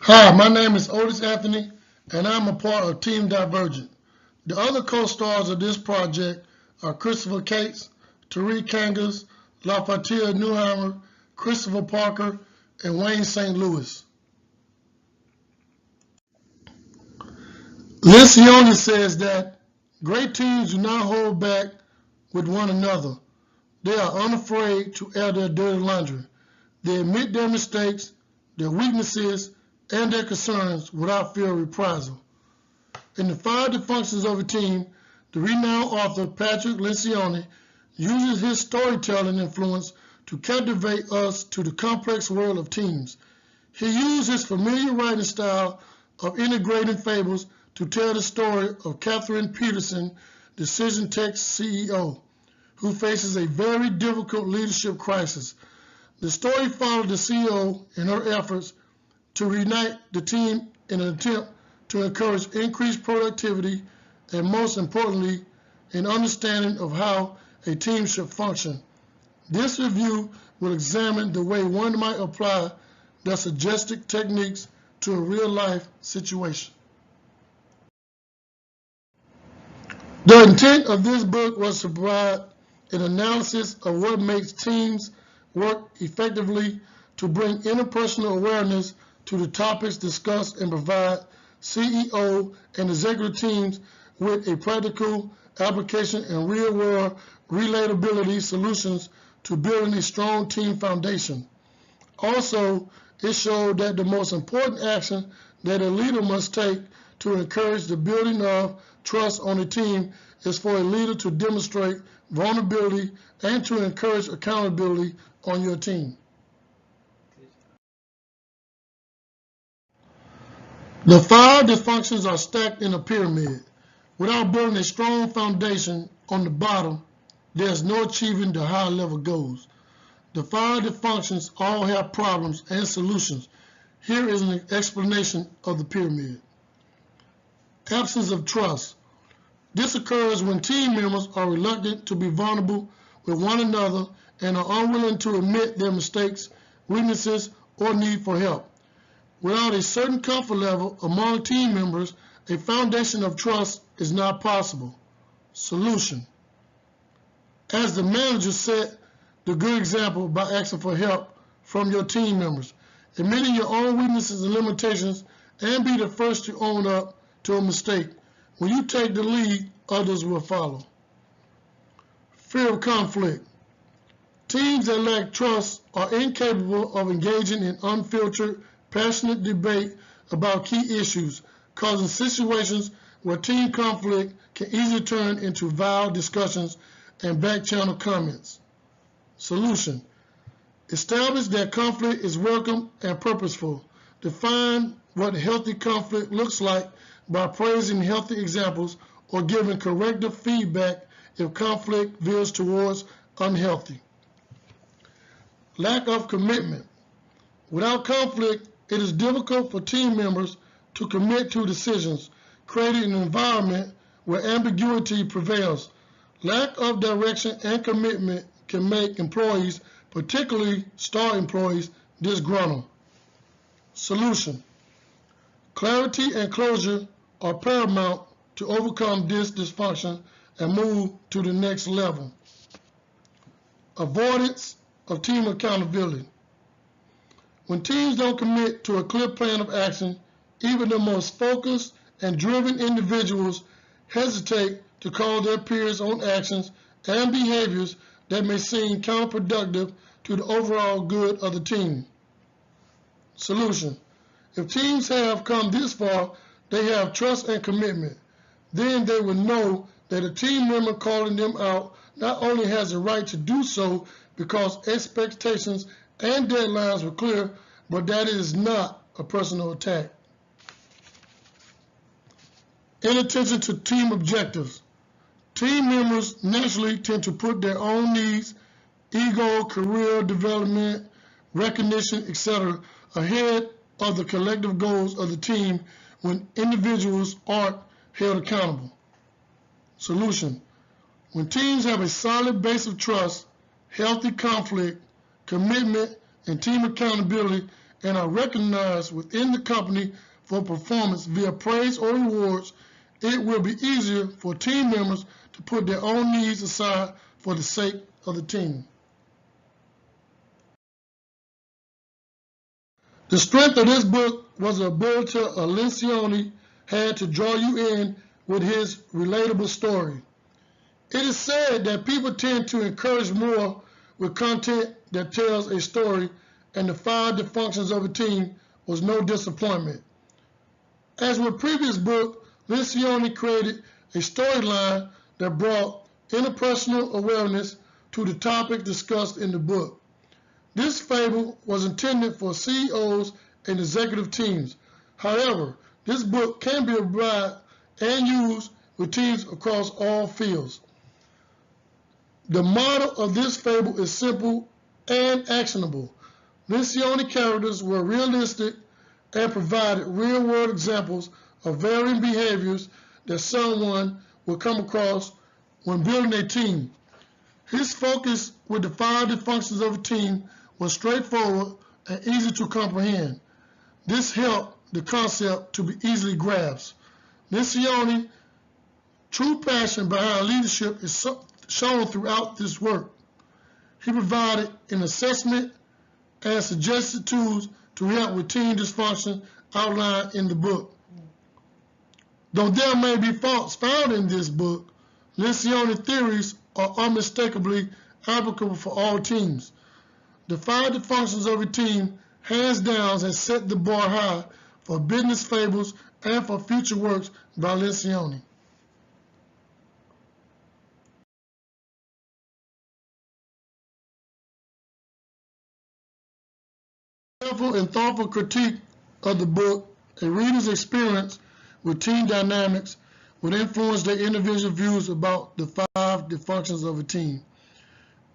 Hi, my name is Otis Anthony, and I'm a part of Team Divergent. The other co-stars of this project are Christopher Cates, Tariq Kangas, LaFatia Newheimer, Christopher Parker, and Wayne St.Louis. Lencioni says that great teams do not hold back with one another. They are unafraid to air their dirty laundry. They admit their mistakes, their weaknesses, and their concerns without fear of reprisal. In the five dysfunctions of a team, the renowned author Patrick Lencioni uses his storytelling influence to captivate us to the complex world of teams. He used his familiar writing style of integrating fables to tell the story of Catherine Peterson, Decision Tech CEO, who faces a very difficult leadership crisis. The story followed the CEO in her efforts to reunite the team in an attempt to encourage increased productivity and, most importantly, an understanding of how a team should function. This review will examine the way one might apply the suggested techniques to a real-life situation. The intent of this book was to provide an analysis of what makes teams work effectively, to bring interpersonal awareness to the topics discussed, and provide CEO and executive teams with a practical application and real-world relatability solutions to building a strong team foundation. Also, it showed that the most important action that a leader must take to encourage the building of trust on a team is for a leader to demonstrate vulnerability and to encourage accountability on your team. The five dysfunctions are stacked in a pyramid. Without building a strong foundation on the bottom, there's no achieving the high level goals. The five dysfunctions all have problems and solutions. Here is an explanation of the pyramid. Absence of trust. This occurs when team members are reluctant to be vulnerable with one another and are unwilling to admit their mistakes, weaknesses, or need for help. Without a certain comfort level among team members, a foundation of trust is not possible. Solution. As the manager, set the good example by asking for help from your team members, admitting your own weaknesses and limitations, and be the first to own up to a mistake. When you take the lead, others will follow. Fear of conflict. Teams that lack trust are incapable of engaging in unfiltered, passionate debate about key issues, causing situations where team conflict can easily turn into vile discussions and back-channel comments. Solution. Establish that conflict is welcome and purposeful. Define what healthy conflict looks like by praising healthy examples or giving corrective feedback if conflict veers towards unhealthy. Lack of commitment. Without conflict, it is difficult for team members to commit to decisions, creating an environment where ambiguity prevails. Lack of direction and commitment can make employees, particularly star employees, disgruntled. Solution. Clarity and closure are paramount to overcome this dysfunction and move to the next level. Avoidance of team accountability. When teams don't commit to a clear plan of action, even the most focused and driven individuals hesitate to call their peers on actions and behaviors that may seem counterproductive to the overall good of the team. Solution. If teams have come this far, they have trust and commitment. Then they will know that a team member calling them out not only has the right to do so because expectations and deadlines were clear, but that it is not a personal attack. Inattention to team objectives. Team members naturally tend to put their own needs, ego, career development, recognition, etc. ahead of the collective goals of the team when individuals aren't held accountable. Solution. When teams have a solid base of trust, healthy conflict, commitment, and team accountability, and are recognized within the company for performance via praise or rewards, it will be easier for team members to put their own needs aside for the sake of the team. The strength of this book was the ability Lencioni had to draw you in with his relatable story. It is said that people tend to encourage more with content that tells a story, and the 5 Dysfunctions of a Team was no disappointment. As with previous book, Lencioni created a storyline that brought interpersonal awareness to the topic discussed in the book. This fable was intended for CEOs and executive teams. However, this book can be applied and used with teams across all fields. The model of this fable is simple and actionable. Lencioni characters were realistic and provided real-world examples of varying behaviors that someone would come across when building a team. His focus with the 5 Dysfunctions of a Team was straightforward and easy to comprehend. This helped the concept to be easily grasped. Lencioni's true passion behind leadership is shown throughout this work. He provided an assessment and suggested tools to help with team dysfunction outlined in the book. Though there may be faults found in this book, Lencioni's theories are unmistakably applicable for all teams. The 5 Dysfunctions of a Team, hands down, has set the bar high for business fables and for future works by Lencioni. Careful and thoughtful critique of the book, a reader's experience with team dynamics would influence their individual views about the 5 Dysfunctions of a Team.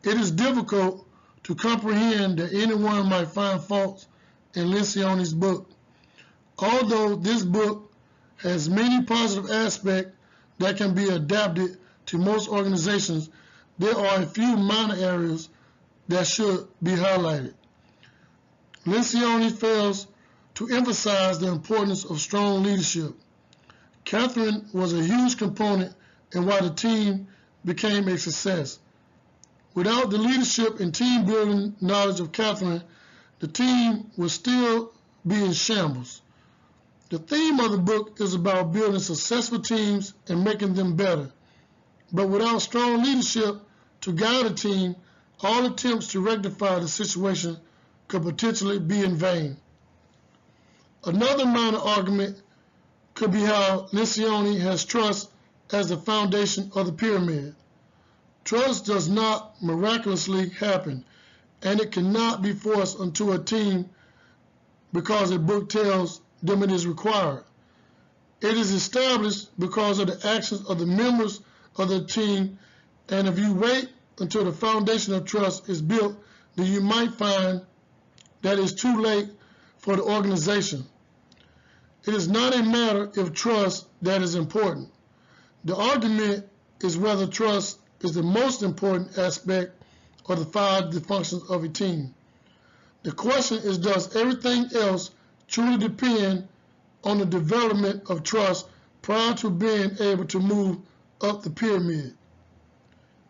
It is difficult to comprehend that anyone might find faults in Lencioni's book. Although this book has many positive aspects that can be adapted to most organizations, there are a few minor areas that should be highlighted. Lencioni fails to emphasize the importance of strong leadership. Catherine was a huge component in why the team became a success. Without the leadership and team building knowledge of Catherine, the team would still be in shambles. The theme of the book is about building successful teams and making them better. But without strong leadership to guide a team, all attempts to rectify the situation could potentially be in vain. Another minor argument could be how Lencioni has trust as the foundation of the pyramid. Trust does not miraculously happen, and it cannot be forced onto a team because a book tells them it is required. It is established because of the actions of the members of the team, and if you wait until the foundation of trust is built, then you might find that it's too late for the organization. It is not a matter of trust that is important. The argument is whether trust is the most important aspect of the 5 Dysfunctions of a Team. The question is, does everything else truly depend on the development of trust prior to being able to move up the pyramid?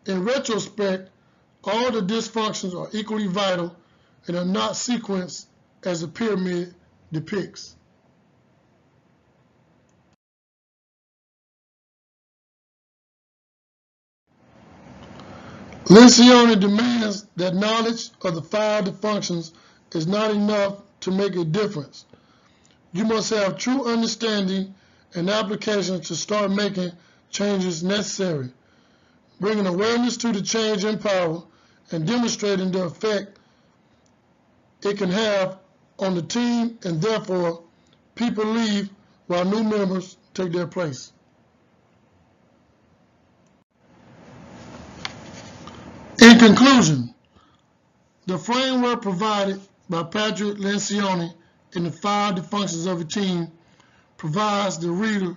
In retrospect, all the dysfunctions are equally vital and are not sequenced as the pyramid depicts. Lencioni demands that knowledge of the 5 Dysfunctions is not enough to make a difference. You must have true understanding and application to start making changes necessary, bringing awareness to the change in power and demonstrating the effect it can have on the team, and therefore people leave while new members take their place. In conclusion, the framework provided by Patrick Lencioni in the 5 Dysfunctions of a Team provides the reader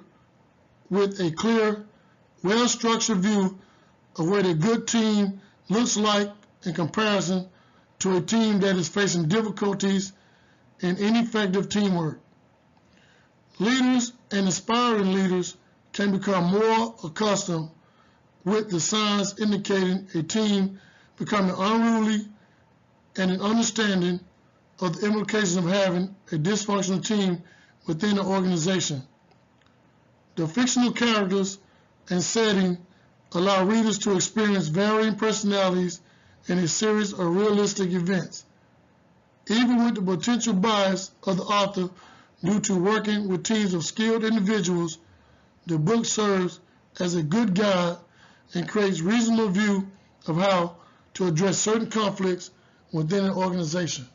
with a clear, well-structured view of what a good team looks like in comparison to a team that is facing difficulties and ineffective teamwork. Leaders and aspiring leaders can become more accustomed with the signs indicating a team becoming unruly and an understanding of the implications of having a dysfunctional team within an organization. The fictional characters and setting allow readers to experience varying personalities in a series of realistic events. Even with the potential bias of the author due to working with teams of skilled individuals, the book serves as a good guide and creates a reasonable view of how to address certain conflicts within an organization.